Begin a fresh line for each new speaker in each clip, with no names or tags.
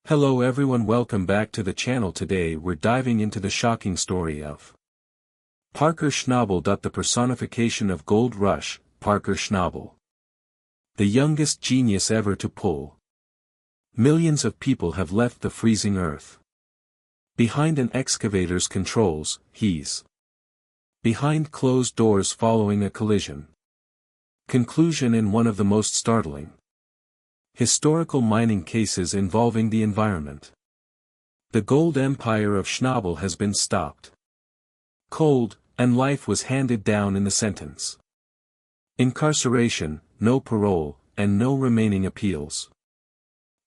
Hello everyone, welcome back to the channel. Today we're diving into the shocking story of Parker Schnabel. The personification of gold rush, Parker Schnabel. The youngest genius ever to pull. Millions of people have left the freezing earth. Behind an excavator's controls, he's behind closed doors following a collision. Conclusion: in one of the most startling historical mining cases involving the environment, the gold empire of Schnabel has been stopped cold, and life was handed down in the sentence. Incarceration, no parole, and no remaining appeals.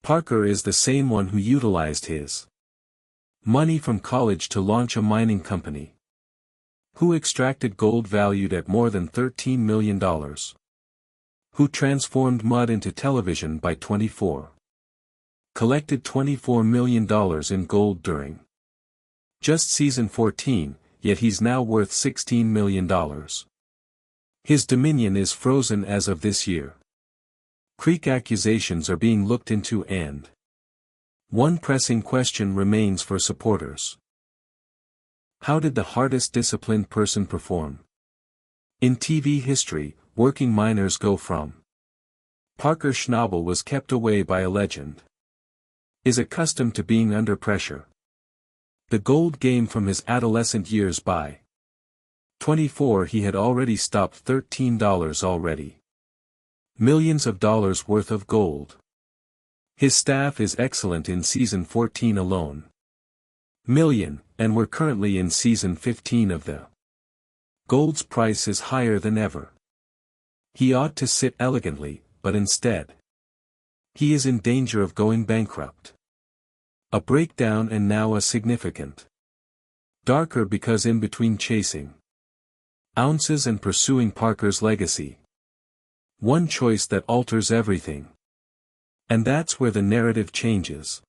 Parker is the same one who utilized his money from college to launch a mining company, who extracted gold valued at more than $13 million. Who transformed mud into television by 24. Collected $24 million in gold during just season 14, yet he's now worth $16 million. His dominion is frozen as of this year. Creek accusations are being looked into, and one pressing question remains for supporters. How did the hardest disciplined person perform? In TV history, working miners go from. Parker Schnabel was kept away by a legend. Is accustomed to being under pressure. The gold game from his adolescent years. By 24 he had already stopped $13 already. Millions of dollars worth of gold. His staff is excellent. In season 14 alone, million, and we're currently in season 15 of the gold's price is higher than ever. He ought to sit elegantly, but instead, he is in danger of going bankrupt. A breakdown, and now a significant darker, because in between chasing ounces and pursuing Parker's legacy, one choice that alters everything. And that's where the narrative changes.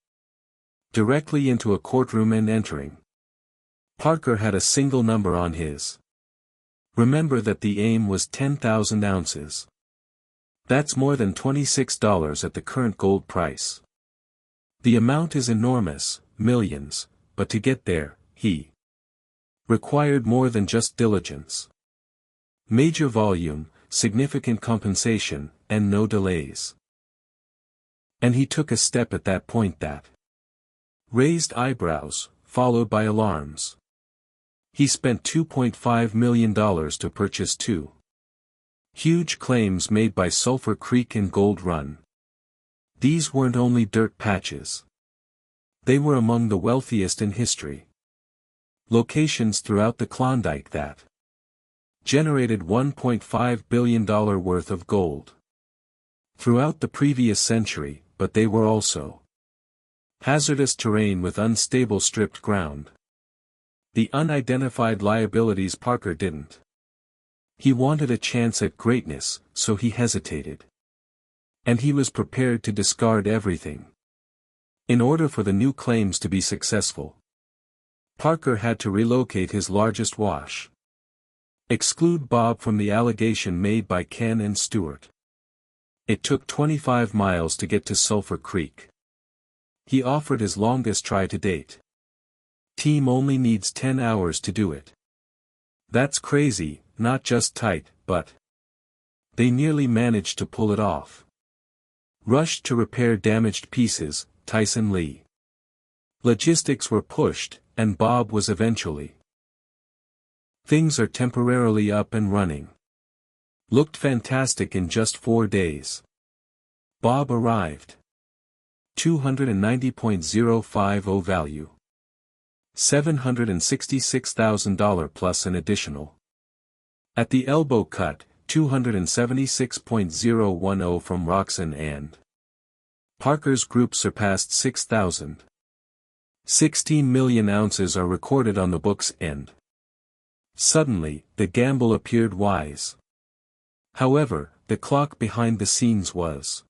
Directly into a courtroom and entering. Parker had a single number on his. Remember that the aim was 10,000 ounces. That's more than $26 at the current gold price. The amount is enormous, millions, but to get there, he required more than just diligence. Major volume, significant compensation, and no delays. And he took a step at that point that raised eyebrows, followed by alarms. He spent $2.5 million to purchase two huge claims made by Sulphur Creek and Gold Run. These weren't only dirt patches. They were among the wealthiest in history. Locations throughout the Klondike that generated $1.5 billion worth of gold throughout the previous century, but they were also hazardous terrain with unstable stripped ground. The unidentified liabilities. Parker didn't. He wanted a chance at greatness, so he hesitated. And he was prepared to discard everything. In order for the new claims to be successful, Parker had to relocate his largest wash. Exclude Bob from the allegation made by Ken and Stewart. It took 25 miles to get to Sulphur Creek. He offered his longest try to date. Team only needs 10 hours to do it. That's crazy, not just tight, but they nearly managed to pull it off. Rushed to repair damaged pieces, Tyson Lee. Logistics were pushed, and Bob was eventually. Things are temporarily up and running. Looked fantastic in just 4 days. Bob arrived. $290.050 value. $766,000 plus an additional. At the elbow cut, $276.010 from Roxanne and Parker's group surpassed 6,000. 16 million ounces are recorded on the books, and suddenly, the gamble appeared wise. However, the clock behind the scenes was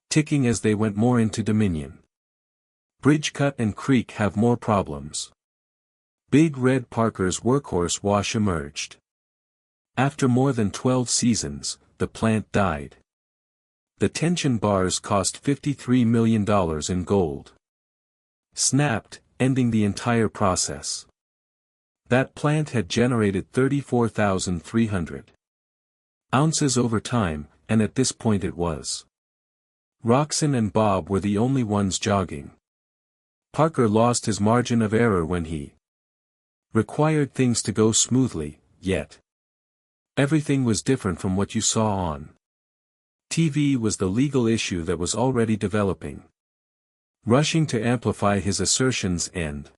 ticking as they went more into Dominion. Bridgecut and Creek have more problems. Big Red Parker's workhorse wash emerged. After more than 12 seasons, the plant died. The tension bars cost $53 million in gold. snapped, ending the entire process. That plant had generated 34,300 ounces over time, and at this point it was. Roxanne and Bob were the only ones jogging. Parker lost his margin of error when he required things to go smoothly, yet everything was different from what you saw on TV. Was the legal issue that was already developing. Rushing to amplify his assertions and,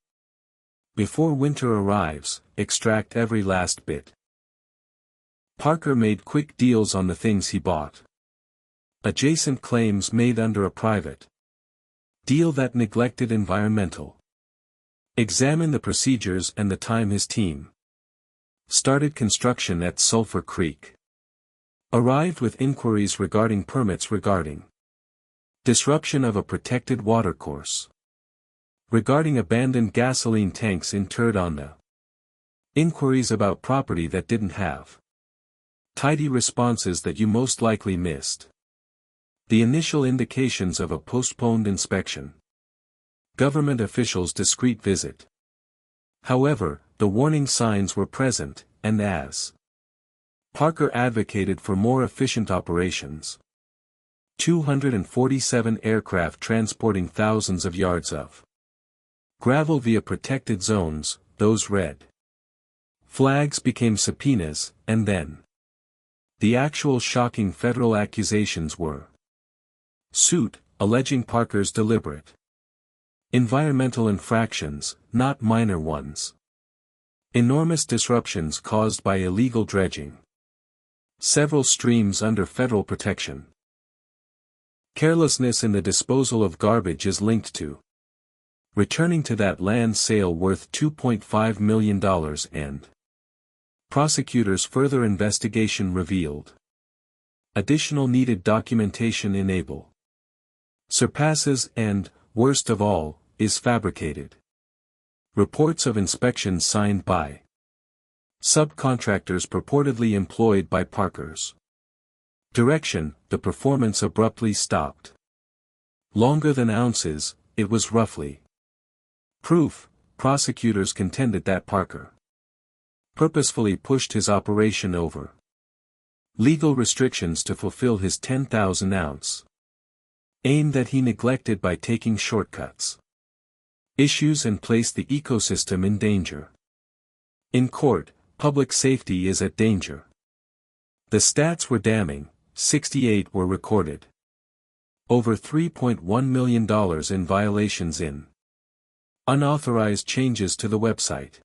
before winter arrives, extract every last bit. Parker made quick deals on the things he bought. Adjacent claims made under a private deal that neglected environmental. Examine the procedures and the time his team started construction at Sulphur Creek. Arrived with inquiries regarding permits regarding disruption of a protected watercourse. Regarding abandoned gasoline tanks interred on the inquiries about property that didn't have tidy responses that you most likely missed. The initial indications of a postponed inspection. Government officials' discreet visit. However, the warning signs were present, and as Parker advocated for more efficient operations. 247 aircraft transporting thousands of yards of gravel via protected zones, those red flags became subpoenas, and then the actual shocking federal accusations were suit, alleging Parker's deliberate environmental infractions, not minor ones. Enormous disruptions caused by illegal dredging. Several streams under federal protection. Carelessness in the disposal of garbage is linked to returning to that land sale worth $2.5 million and prosecutors' further investigation revealed additional needed documentation enable surpasses and, worst of all, is fabricated. Reports of inspections signed by subcontractors purportedly employed by Parker's direction. The performance abruptly stopped. Longer than ounces, it was roughly proof. Prosecutors contended that Parker purposefully pushed his operation over legal restrictions to fulfill his 10,000-ounce aim that he neglected by taking shortcuts. Issues and placed the ecosystem in danger. In court, public safety is at danger. The stats were damning. 68 were recorded. Over $3.1 million in violations in unauthorized changes to the website.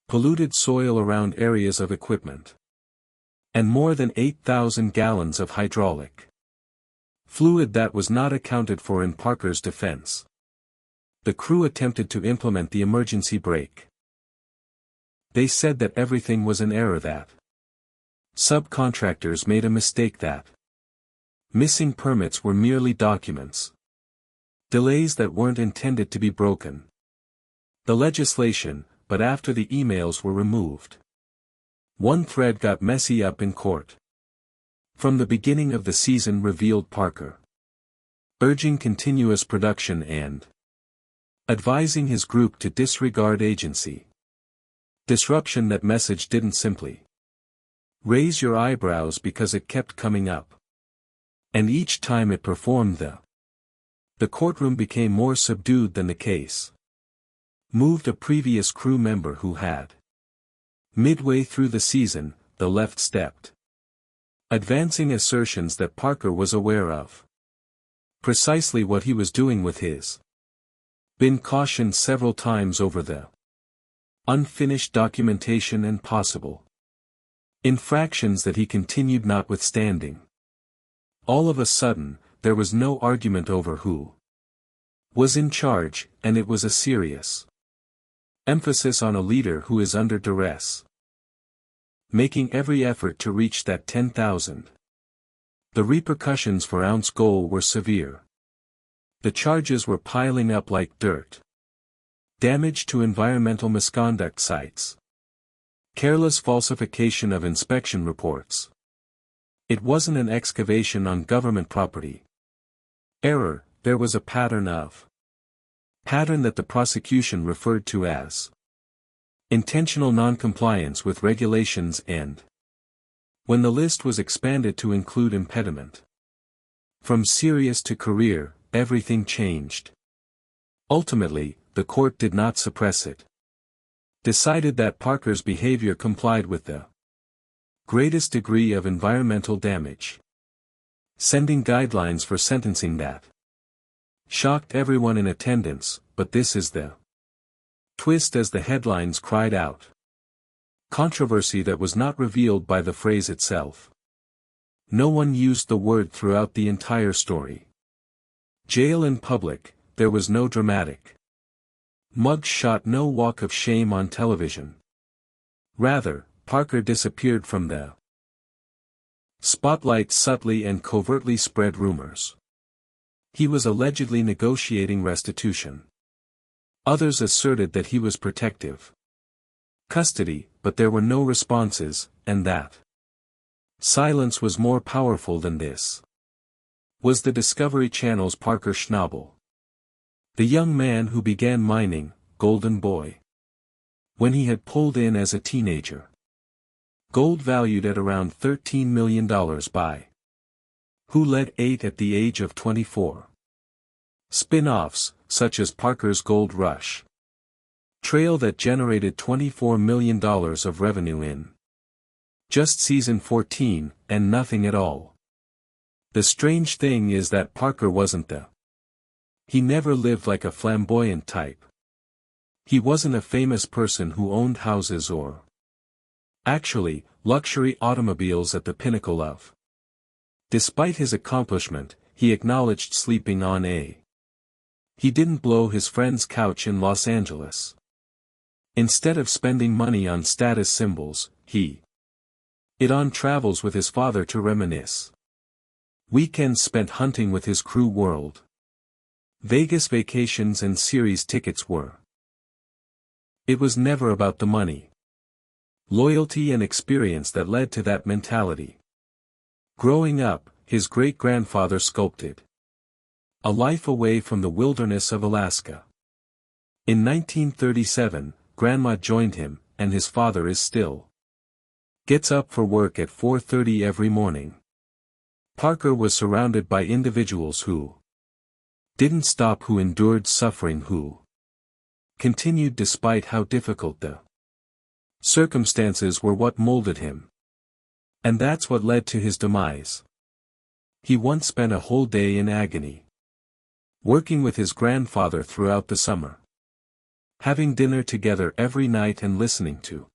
Polluted soil around areas of equipment. And more than 8,000 gallons of hydraulic fluid that was not accounted for in Parker's defense. The crew attempted to implement the emergency brake. They said that everything was an error, that subcontractors made a mistake, that missing permits were merely documents. Delays that weren't intended to be broken. The legislation, but after the emails were removed. One thread got messy up in court. From the beginning of the season revealed Parker urging continuous production and advising his group to disregard agency disruption. That message didn't simply raise your eyebrows because it kept coming up. And each time it performed, the courtroom became more subdued than the case moved. A previous crew member who had midway through the season, the left stepped, advancing assertions that Parker was aware of precisely what he was doing with his been cautioned several times over the unfinished documentation and possible infractions that he continued notwithstanding. All of a sudden, there was no argument over who was in charge, and it was a serious emphasis on a leader who is under duress, making every effort to reach that 10,000. The repercussions for ounce goal were severe. The charges were piling up like dirt. Damage to environmental misconduct sites. Careless falsification of inspection reports. It wasn't an excavation on government property. Error, there was a pattern of pattern that the prosecution referred to as intentional noncompliance with regulations and when the list was expanded to include impediment. From serious to career, everything changed. Ultimately, the court did not suppress it. Decided that Parker's behavior complied with the greatest degree of environmental damage. Sending guidelines for sentencing that shocked everyone in attendance, but this is the twist as the headlines cried out. Controversy that was not revealed by the phrase itself. No one used the word throughout the entire story. Jail in public, there was no dramatic mug shot, no walk of shame on television. Rather, Parker disappeared from the spotlight, subtly and covertly spread rumors. He was allegedly negotiating restitution. Others asserted that he was protective custody, but there were no responses, and that silence was more powerful than this. Was the Discovery Channel's Parker Schnabel. The young man who began mining, Golden Boy. When he had pulled in as a teenager. Gold valued at around $13 million by who led 8 at the age of 24. Spin-offs, such as Parker's Gold Rush Trail that generated $24 million of revenue in just season 14, and nothing at all. The strange thing is that Parker wasn't the he never lived like a flamboyant type. He wasn't a famous person who owned houses or actually, luxury automobiles at the pinnacle of. Despite his accomplishment, he acknowledged sleeping on a. He didn't blow his friend's couch in Los Angeles. Instead of spending money on status symbols, he it on travels with his father to reminisce. Weekends spent hunting with his crew. World Vegas vacations and series tickets were. It was never about the money. Loyalty and experience that led to that mentality. Growing up, his great-grandfather sculpted a life away from the wilderness of Alaska. In 1937, Grandma joined him, and his father is still gets up for work at 4:30 every morning. Parker was surrounded by individuals who didn't stop, who endured suffering, who continued despite how difficult the circumstances were. What molded him. And that's what led to his demise. He once spent a whole day in agony, working with his grandfather throughout the summer, having dinner together every night and listening to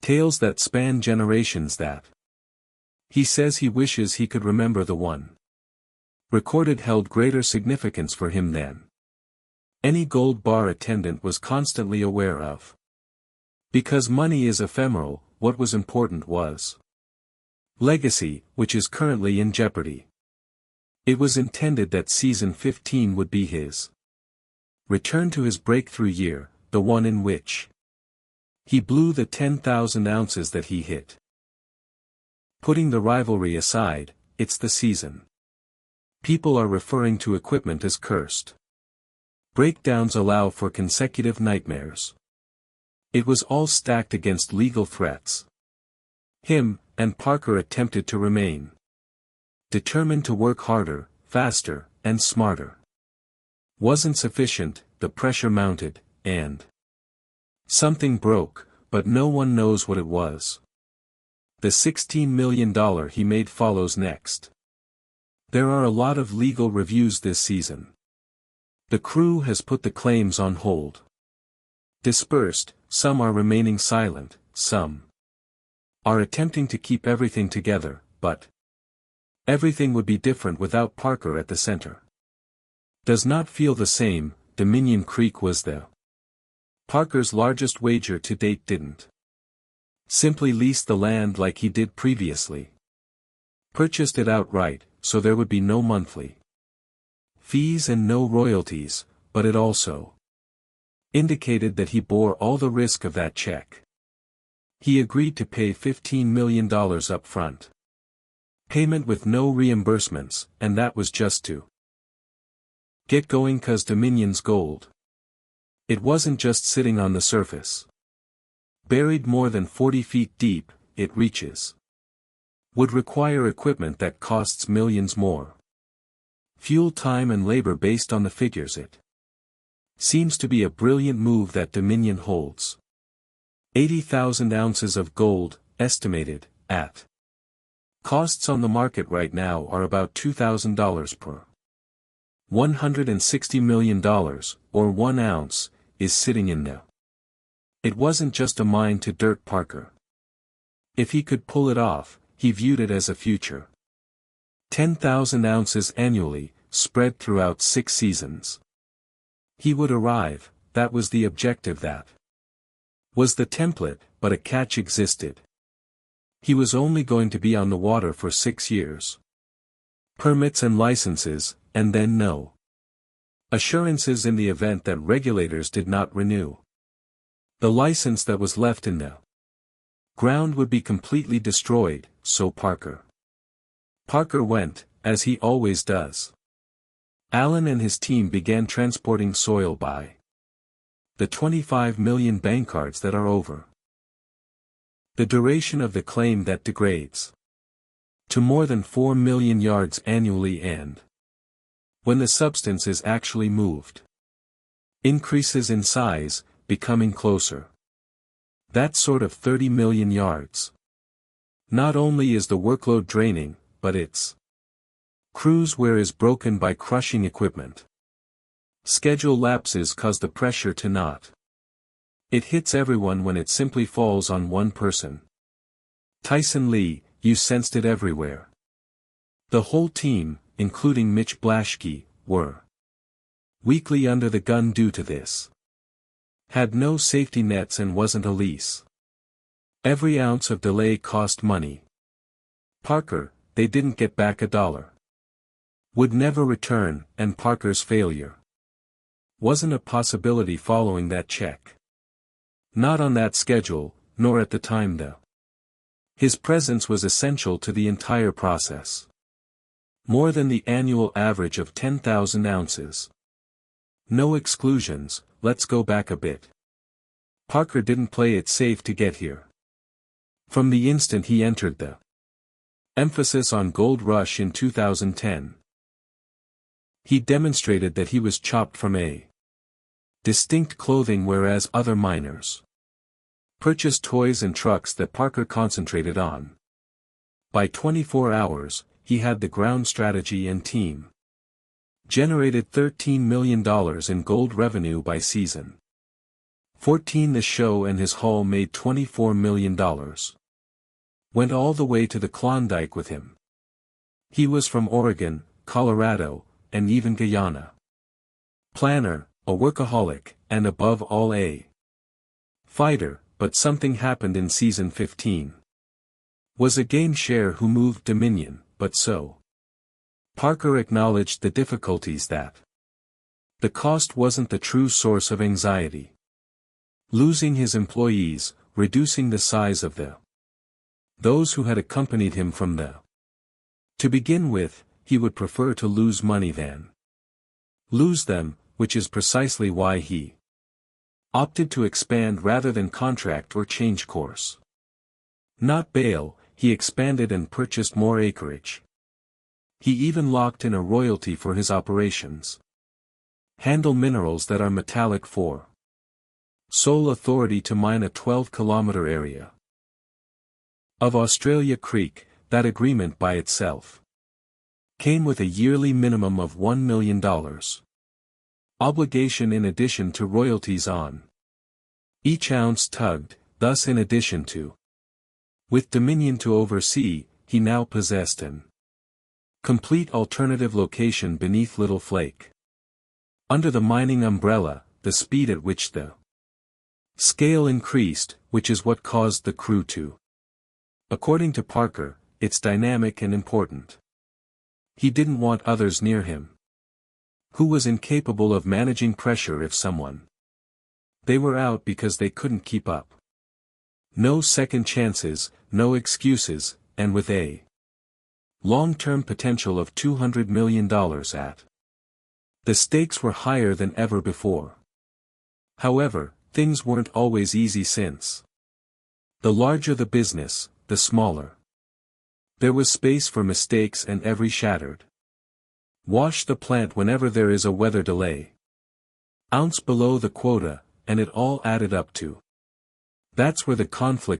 tales that span generations that he says he wishes he could remember. The one recorded held greater significance for him than any gold bar attendant was constantly aware of. Because money is ephemeral, what was important was legacy, which is currently in jeopardy. It was intended that season 15 would be his return to his breakthrough year, the one in which he blew the 10,000 ounces that he hit. Putting the rivalry aside, it's the season. People are referring to equipment as cursed. Breakdowns allow for consecutive nightmares. It was all stacked against legal threats. Him, and Parker attempted to remain determined to work harder, faster, and smarter. Wasn't sufficient, the pressure mounted, and something broke, but no one knows what it was. The $16 million he made follows next. There are a lot of legal reviews this season. The crew has put the claims on hold. Dispersed, some are remaining silent, some are attempting to keep everything together, but everything would be different without Parker at the center. Does not feel the same. Dominion Creek was the Parker's largest wager to date. Didn't simply lease the land like he did previously. Purchased it outright, so there would be no monthly fees and no royalties, but it also indicated that he bore all the risk of that check. He agreed to pay $15 million up front. Payment with no reimbursements, and that was just to Get going 'cause Dominion's gold. It wasn't just sitting on the surface. Buried more than 40 feet deep, it reaches. Would require equipment that costs millions more. Fuel, time and labor based on the figures. It seems to be a brilliant move that Dominion holds. 80,000 ounces of gold, estimated, at costs on the market right now are about $2,000 per. $160 million, or 1 ounce, is sitting in there. It wasn't just a mine to dirt Parker. If he could pull it off, he viewed it as a future. 10,000 ounces annually, spread throughout 6 seasons. He would arrive, that was the objective, that was the template, but a catch existed. He was only going to be on the water for 6 years. Permits and licenses, and then no assurances in the event that regulators did not renew. The license that was left in the ground would be completely destroyed, so Parker went, as he always does. Allen and his team began transporting soil by the 25 million bank cards that are over the duration of the claim that degrades to more than 4 million yards annually, and when the substance is actually moved, increases in size, becoming closer. That sort of 30 million yards. Not only is the workload draining, but its cruise wear is broken by crushing equipment. Schedule lapses cause the pressure to not. It hits everyone when it simply falls on one person. Tyson Lee, you sensed it everywhere. The whole team, including Mitch Blaschke, were weakly under the gun due to this. Had no safety nets and wasn't a lease. Every ounce of delay cost money. Parker, they didn't get back $1. Would never return, and Parker's failure wasn't a possibility following that check. Not on that schedule, nor at the time though. His presence was essential to the entire process. More than the annual average of 10,000 ounces. No exclusions. Let's go back a bit. Parker didn't play it safe to get here. From the instant he entered the emphasis on Gold Rush in 2010. He demonstrated that he was chopped from a distinct clothing, whereas other miners purchased toys and trucks that Parker concentrated on. By 24 hours, he had the ground strategy and team. Generated $13 million in gold revenue by season 14. The show and his haul made $24 million. Went all the way to the Klondike with him. He was from Oregon, Colorado, and even Guyana. Planner, a workaholic, and above all a fighter, but something happened in season 15. Was a game share who moved Dominion, but so. Parker acknowledged the difficulties that the cost wasn't the true source of anxiety. Losing his employees, reducing the size of those who had accompanied him from the. To begin with, he would prefer to lose money than lose them, which is precisely why he opted to expand rather than contract or change course. Not bail, he expanded and purchased more acreage. He even locked in a royalty for his operations. Handle minerals that are metallic for sole authority to mine a 12-kilometer area of Australia Creek. That agreement by itself came with a yearly minimum of $1 million. Obligation in addition to royalties on each ounce tugged, thus in addition to. With Dominion to oversee, he now possessed an complete alternative location beneath Little Flake. Under the mining umbrella, the speed at which the scale increased, which is what caused the crew to. According to Parker, it's dynamic and important. He didn't want others near him who was incapable of managing pressure if someone. They were out because they couldn't keep up. No second chances, no excuses, and with a long-term potential of $200 million at The stakes were higher than ever before. However, things weren't always easy since. The larger the business, the smaller. There was space for mistakes and every shattered. Wash the plant whenever there is a weather delay. Ounce below the quota, and it all added up to. That's where the conflict